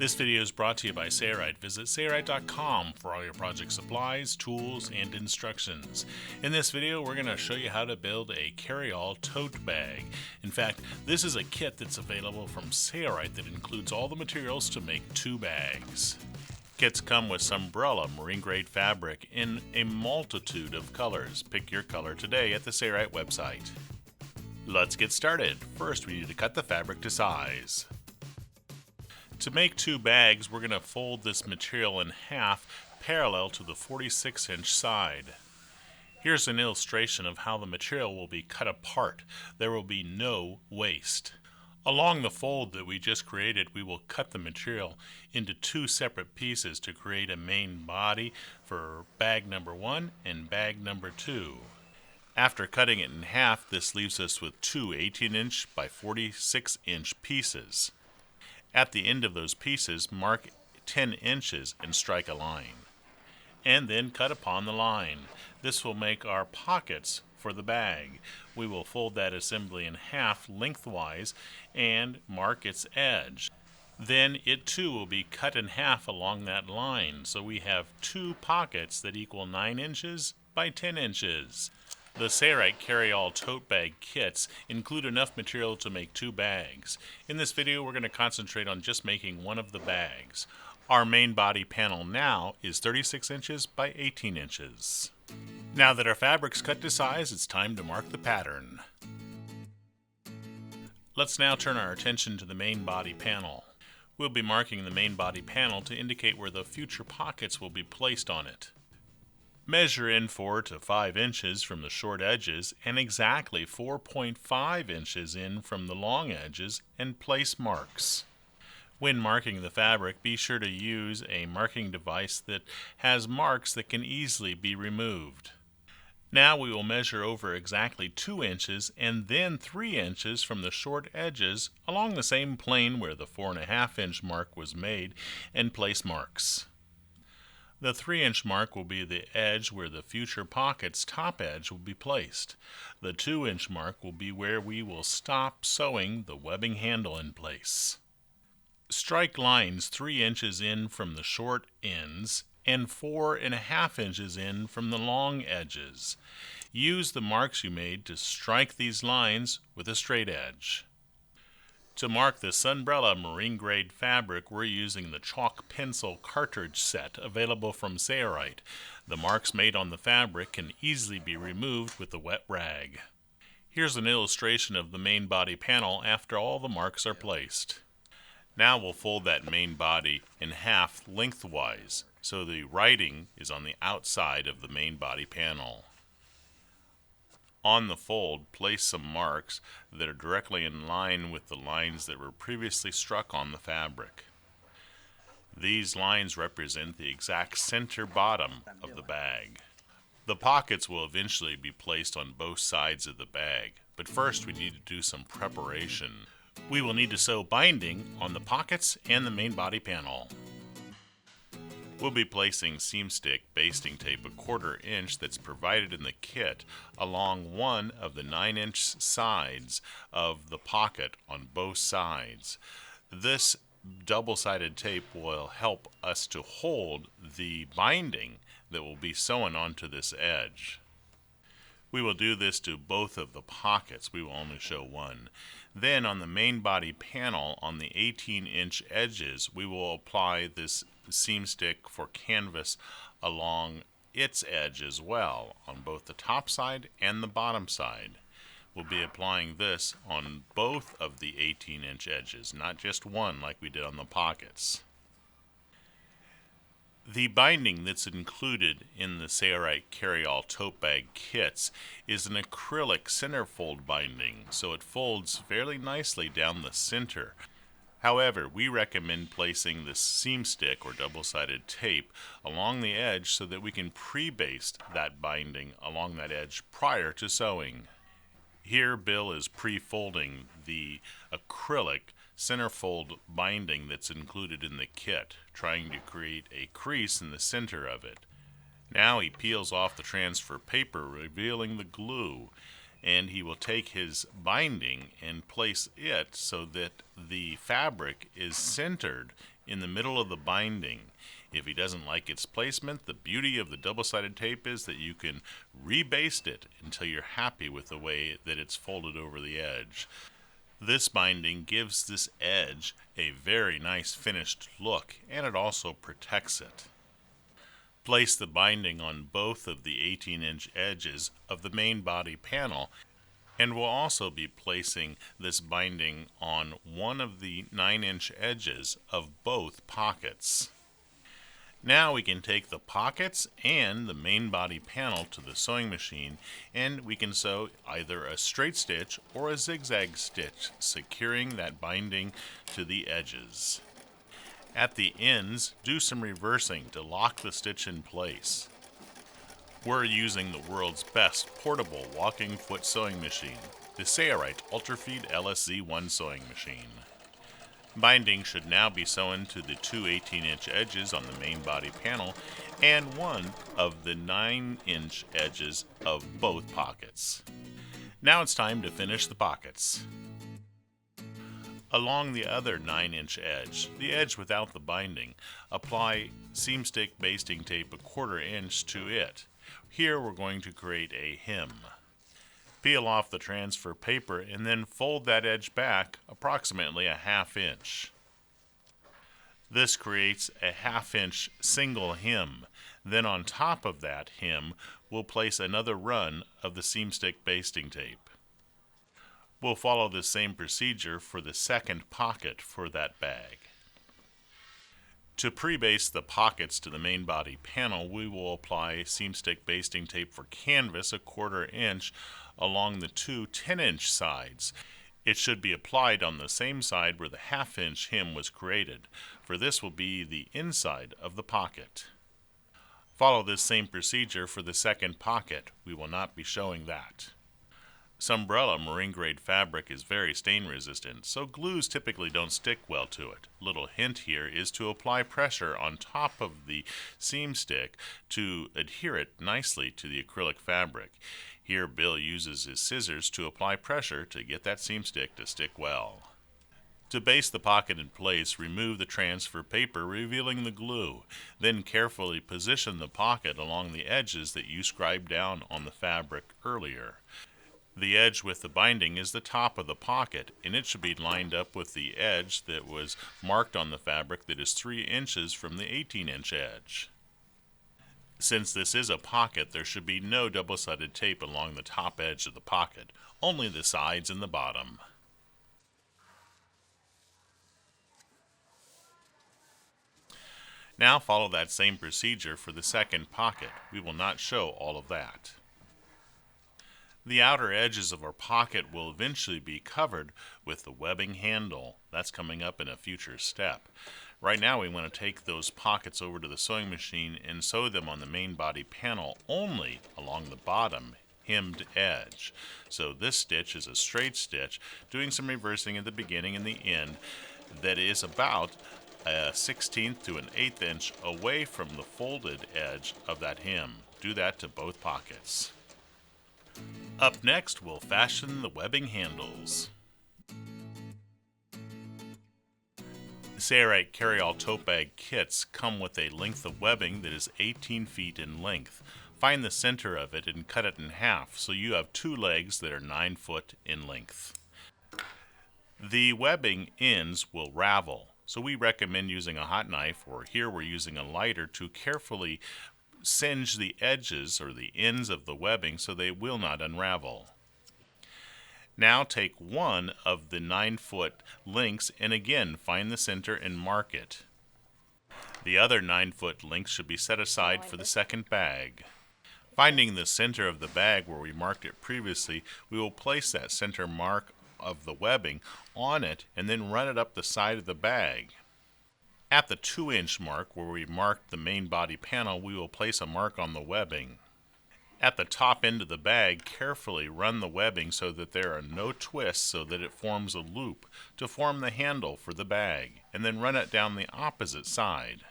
This video is brought to you by Sailrite. Visit Sailrite.com for all your project supplies, tools, and instructions. In this video, we're going to show you how to build a carry-all tote bag. In fact, this is a kit that's available from Sailrite that includes all the materials to make 2 bags. Kits come with Sunbrella marine grade fabric in a multitude of colors. Pick your color today at the Sailrite website. Let's get started. First, we need to cut the fabric to size. To make 2 bags, we're going to fold this material in half parallel to the 46-inch side. Here's an illustration of how the material will be cut apart. There will be no waste. Along the fold that we just created, we will cut the material into 2 separate pieces to create a main body for bag number 1 and bag number 2. After cutting it in half, this leaves us with 2 18-inch by 46-inch pieces. At the end of those pieces, mark 10 inches and strike a line, and then cut upon the line. This will make our pockets for the bag. We will fold that assembly in half lengthwise and mark its edge. Then it too will be cut in half along that line, so we have 2 pockets that equal 9 inches by 10 inches. The Sailrite Carry-All Tote Bag kits include enough material to make 2 bags. In this video, we're going to concentrate on just making one of the bags. Our main body panel now is 36 inches by 18 inches. Now that our fabric's cut to size, it's time to mark the pattern. Let's now turn our attention to the main body panel. We'll be marking the main body panel to indicate where the future pockets will be placed on it. Measure in 4 to 5 inches from the short edges and exactly 4.5 inches in from the long edges and place marks. When marking the fabric, be sure to use a marking device that has marks that can easily be removed. Now we will measure over exactly 2 inches and then 3 inches from the short edges along the same plane where the 4.5-inch mark was made and place marks. The 3-inch mark will be the edge where the future pocket's top edge will be placed. The 2-inch mark will be where we will stop sewing the webbing handle in place. Strike lines 3 inches in from the short ends and 4.5 inches in from the long edges. Use the marks you made to strike these lines with a straight edge. To mark the Sunbrella marine grade fabric, we're using the chalk pencil cartridge set available from Sailrite. The marks made on the fabric can easily be removed with a wet rag. Here's an illustration of the main body panel after all the marks are placed. Now we'll fold that main body in half lengthwise so the writing is on the outside of the main body panel. On the fold, place some marks that are directly in line with the lines that were previously struck on the fabric. These lines represent the exact center bottom of the bag. The pockets will eventually be placed on both sides of the bag, but first we need to do some preparation. We will need to sew binding on the pockets and the main body panel. We'll be placing seam stick basting tape 1/4 inch that's provided in the kit along one of the 9-inch sides of the pocket on both sides. This double-sided tape will help us to hold the binding that will be sewn onto this edge. We will do this to both of the pockets. We will only show one. Then on the main body panel on the 18-inch edges, we will apply this seam stick for canvas along its edge as well on both the top side and the bottom side. We'll be applying this on both of the 18-inch edges, not just one like we did on the pockets. The binding that's included in the Sailrite Carry-All Tote Bag kits is an acrylic centerfold binding, so it folds fairly nicely down the center. However, we recommend placing the seam stick or double-sided tape along the edge so that we can pre-baste that binding along that edge prior to sewing. Here, Bill is pre-folding the acrylic centerfold binding that's included in the kit, trying to create a crease in the center of it. Now he peels off the transfer paper, revealing the glue, and he will take his binding and place it so that the fabric is centered in the middle of the binding. If he doesn't like its placement, the beauty of the double-sided tape is that you can rebaste it until you're happy with the way that it's folded over the edge. This binding gives this edge a very nice finished look, and it also protects it. Place the binding on both of the 18-inch edges of the main body panel, and we'll also be placing this binding on one of the 9-inch edges of both pockets. Now we can take the pockets and the main body panel to the sewing machine, and we can sew either a straight stitch or a zigzag stitch, securing that binding to the edges. At the ends, do some reversing to lock the stitch in place. We're using the world's best portable walking foot sewing machine, the Sailrite UltraFeed LSZ1 sewing machine. Binding should now be sewn to the two 18-inch edges on the main body panel and one of the 9-inch edges of both pockets. Now it's time to finish the pockets. Along the other 9-inch edge, the edge without the binding, apply seam stick basting tape 1/4 inch to it. Here we're going to create a hem. Peel off the transfer paper and then fold that edge back approximately a 1/2 inch. This creates a 1/2 inch single hem. Then on top of that hem, we'll place another run of the seam stick basting tape. We'll follow the same procedure for the second pocket for that bag. To pre-baste the pockets to the main body panel, we will apply seam stick basting tape for canvas 1/4 inch along the two 10-inch sides. It should be applied on the same side where the 1/2 inch hem was created, for this will be the inside of the pocket. Follow this same procedure for the second pocket. We will not be showing that. Sunbrella marine grade fabric is very stain resistant, so glues typically don't stick well to it. Little hint here is to apply pressure on top of the seam stick to adhere it nicely to the acrylic fabric. Here Bill uses his scissors to apply pressure to get that seam stick to stick well. To baste the pocket in place, remove the transfer paper, revealing the glue. Then carefully position the pocket along the edges that you scribed down on the fabric earlier. The edge with the binding is the top of the pocket, and it should be lined up with the edge that was marked on the fabric that is 3 inches from the 18-inch edge. Since this is a pocket, there should be no double-sided tape along the top edge of the pocket, only the sides and the bottom. Now follow that same procedure for the second pocket. We will not show all of that. The outer edges of our pocket will eventually be covered with the webbing handle. That's coming up in a future step. Right now we want to take those pockets over to the sewing machine and sew them on the main body panel only along the bottom hemmed edge. So this stitch is a straight stitch, doing some reversing at the beginning and the end that is about a 1/16 to an 1/8 inch away from the folded edge of that hem. Do that to both pockets. Up next, we'll fashion the webbing handles. Sailrite Carry-All Tote Bag kits come with a length of webbing that is 18 feet in length. Find the center of it and cut it in half so you have 2 legs that are 9 foot in length. The webbing ends will ravel, so we recommend using a hot knife, or here we're using a lighter, to carefully singe the edges or the ends of the webbing so they will not unravel. Now take one of the 9-foot links and again find the center and mark it. The other 9-foot links should be set aside for the second bag. Finding the center of the bag where we marked it previously, we will place that center mark of the webbing on it and then run it up the side of the bag. At the 2-inch mark where we marked the main body panel, we will place a mark on the webbing. At the top end of the bag, carefully run the webbing so that there are no twists so that it forms a loop to form the handle for the bag, and then run it down the opposite side.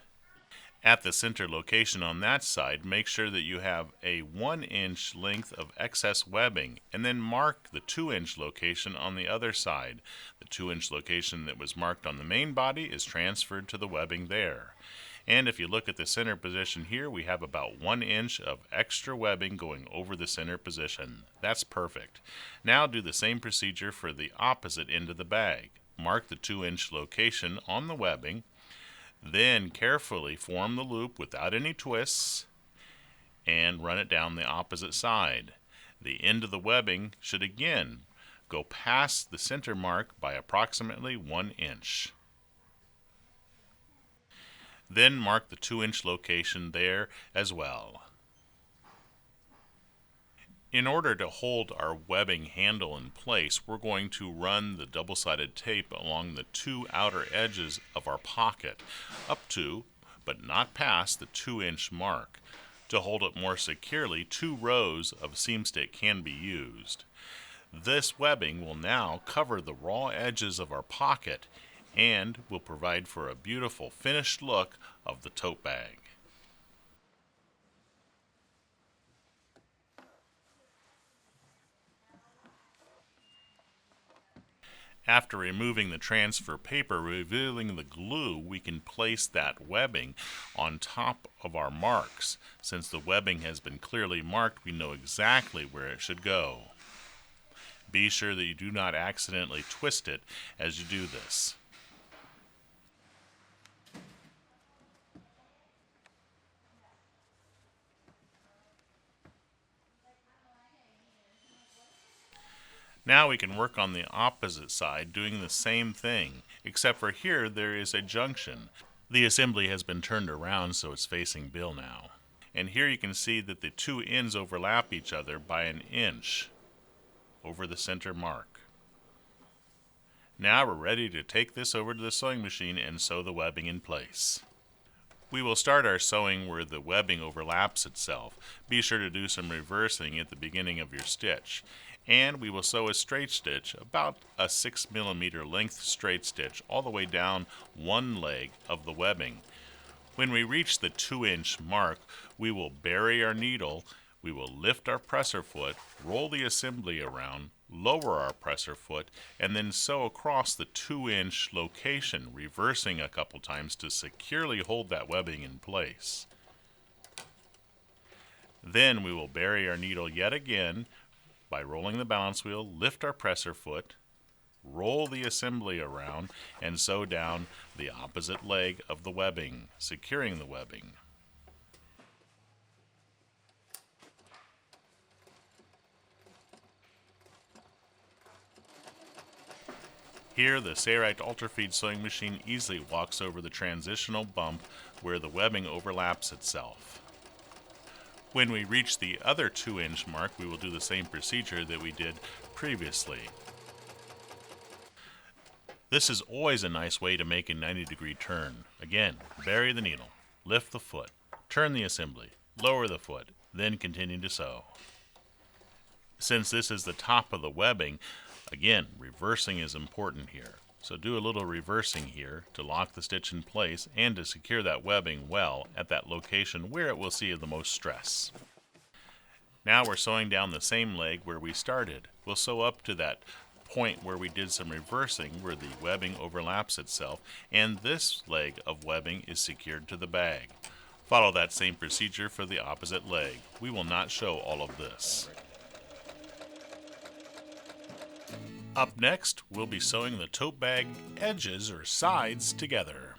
At the center location on that side, make sure that you have a 1-inch length of excess webbing, and then mark the 2-inch location on the other side. The 2-inch location that was marked on the main body is transferred to the webbing there. And if you look at the center position here, we have about 1 inch of extra webbing going over the center position. That's perfect. Now do the same procedure for the opposite end of the bag. Mark the 2-inch location on the webbing, then carefully form the loop without any twists and run it down the opposite side. The end of the webbing should again go past the center mark by approximately 1 inch. Then mark the 2-inch location there as well. In order to hold our webbing handle in place, we're going to run the double-sided tape along the 2 outer edges of our pocket up to, but not past, the 2-inch mark. To hold it more securely, 2 rows of seam stick can be used. This webbing will now cover the raw edges of our pocket and will provide for a beautiful finished look of the tote bag. After removing the transfer paper, revealing the glue, we can place that webbing on top of our marks. Since the webbing has been clearly marked, we know exactly where it should go. Be sure that you do not accidentally twist it as you do this. Now we can work on the opposite side doing the same thing, except for here there is a junction. The assembly has been turned around so it's facing Bill now. And here you can see that the 2 ends overlap each other by 1 inch over the center mark. Now we're ready to take this over to the sewing machine and sew the webbing in place. We will start our sewing where the webbing overlaps itself. Be sure to do some reversing at the beginning of your stitch. And we will sew a straight stitch, about a 6mm length straight stitch, all the way down one leg of the webbing. When we reach the 2-inch mark, we will bury our needle, we will lift our presser foot, roll the assembly around, lower our presser foot, and then sew across the 2-inch location, reversing a couple times to securely hold that webbing in place. Then we will bury our needle yet again, by rolling the balance wheel, lift our presser foot, roll the assembly around, and sew down the opposite leg of the webbing, securing the webbing. Here, the Sailrite Ultrafeed sewing machine easily walks over the transitional bump where the webbing overlaps itself. When we reach the other 2-inch mark, we will do the same procedure that we did previously. This is always a nice way to make a 90-degree turn. Again, bury the needle, lift the foot, turn the assembly, lower the foot, then continue to sew. Since this is the top of the webbing, again, reversing is important here. So do a little reversing here to lock the stitch in place and to secure that webbing well at that location where it will see the most stress. Now we're sewing down the same leg where we started. We'll sew up to that point where we did some reversing where the webbing overlaps itself, and this leg of webbing is secured to the bag. Follow that same procedure for the opposite leg. We will not show all of this. Up next, we'll be sewing the tote bag edges or sides together.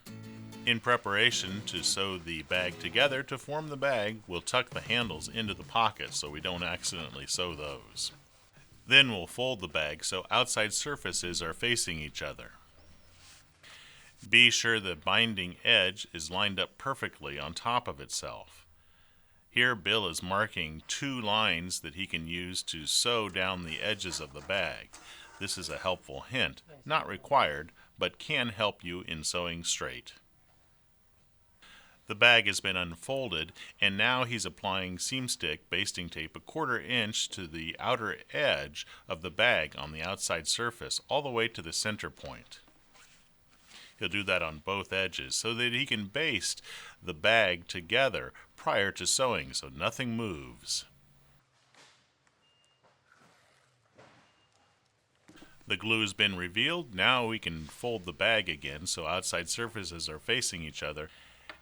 In preparation to sew the bag together to form the bag, we'll tuck the handles into the pockets so we don't accidentally sew those. Then we'll fold the bag so outside surfaces are facing each other. Be sure the binding edge is lined up perfectly on top of itself. Here Bill is marking 2 lines that he can use to sew down the edges of the bag. This is a helpful hint, not required, but can help you in sewing straight. The bag has been unfolded, and now he's applying seam stick basting tape 1/4 inch to the outer edge of the bag on the outside surface, all the way to the center point. He'll do that on both edges so that he can baste the bag together prior to sewing so nothing moves. The glue has been revealed. Now we can fold the bag again so outside surfaces are facing each other,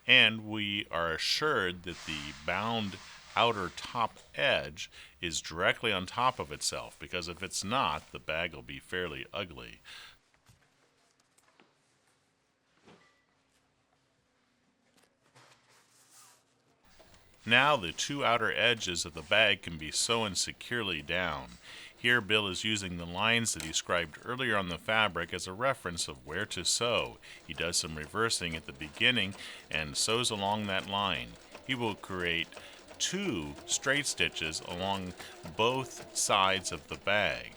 and we are assured that the bound outer top edge is directly on top of itself, because if it's not, the bag will be fairly ugly. Now the two outer edges of the bag can be sewn securely down. Here Bill is using the lines that he scribed earlier on the fabric as a reference of where to sew. He does some reversing at the beginning and sews along that line. He will create 2 straight stitches along both sides of the bag.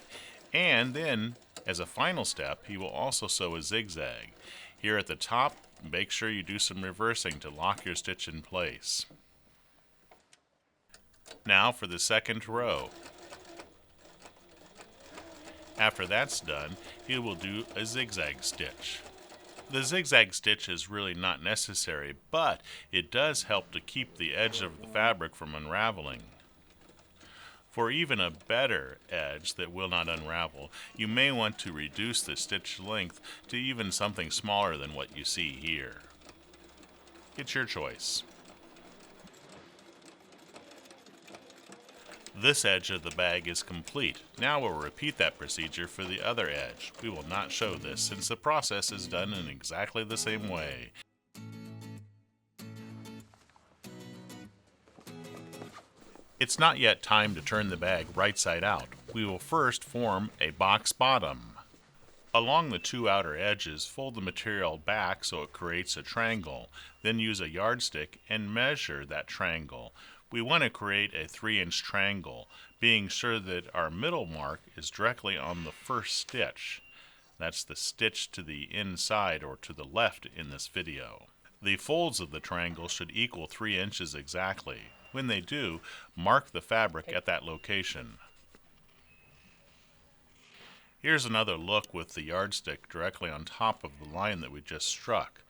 And then, as a final step, he will also sew a zigzag. Here at the top, make sure you do some reversing to lock your stitch in place. Now for the second row. After that's done, he will do a zigzag stitch. The zigzag stitch is really not necessary, but it does help to keep the edge of the fabric from unraveling. For even a better edge that will not unravel, you may want to reduce the stitch length to even something smaller than what you see here. It's your choice. This edge of the bag is complete. Now we'll repeat that procedure for the other edge. We will not show this since the process is done in exactly the same way. It's not yet time to turn the bag right side out. We will first form a box bottom. Along the 2 outer edges, fold the material back so it creates a triangle. Then use a yardstick and measure that triangle. We want to create a 3-inch triangle, being sure that our middle mark is directly on the first stitch. That's the stitch to the inside or to the left in this video. The folds of the triangle should equal 3 inches exactly. When they do, mark the fabric at that location. Here's another look with the yardstick directly on top of the line that we just struck.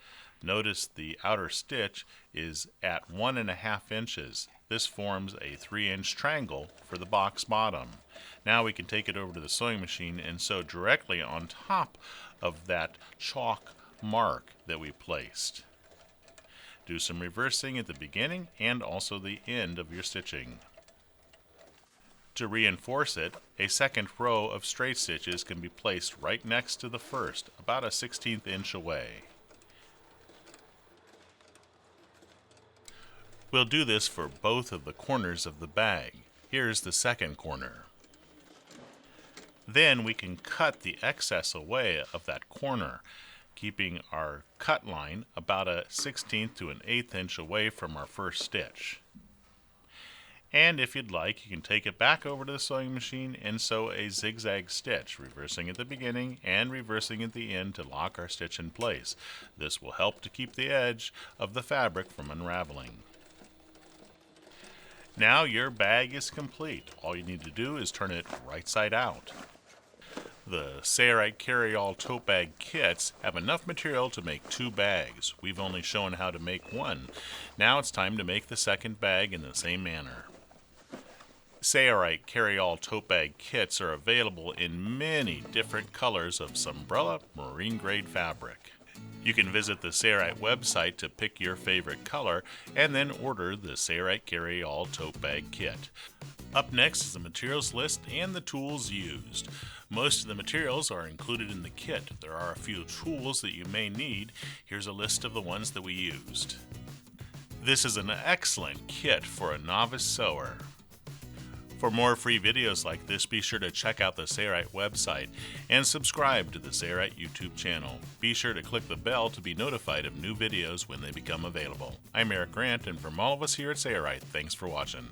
Notice the outer stitch is at 1.5 inches. This forms a 3-inch triangle for the box bottom. Now we can take it over to the sewing machine and sew directly on top of that chalk mark that we placed. Do some reversing at the beginning and also the end of your stitching. To reinforce it, a second row of straight stitches can be placed right next to the first, about a 1/16 inch away. We'll do this for both of the corners of the bag. Here's the second corner. Then we can cut the excess away of that corner, keeping our cut line about a 1/16 to an 1/8 inch away from our first stitch. And if you'd like, you can take it back over to the sewing machine and sew a zigzag stitch, reversing at the beginning and reversing at the end to lock our stitch in place. This will help to keep the edge of the fabric from unraveling. Now your bag is complete. All you need to do is turn it right side out. The Sailrite Carry-All Tote Bag kits have enough material to make 2 bags. We've only shown how to make 1. Now it's time to make the second bag in the same manner. Sailrite Carry-All Tote Bag kits are available in many different colors of Sunbrella marine grade fabric. You can visit the Sailrite website to pick your favorite color and then order the Sailrite Carry-All Tote Bag kit. Up next is the materials list and the tools used. Most of the materials are included in the kit. There are a few tools that you may need. Here's a list of the ones that we used. This is an excellent kit for a novice sewer. For more free videos like this, be sure to check out the Sailrite website and subscribe to the Sailrite YouTube channel. Be sure to click the bell to be notified of new videos when they become available. I'm Eric Grant, and from all of us here at Sailrite, thanks for watching.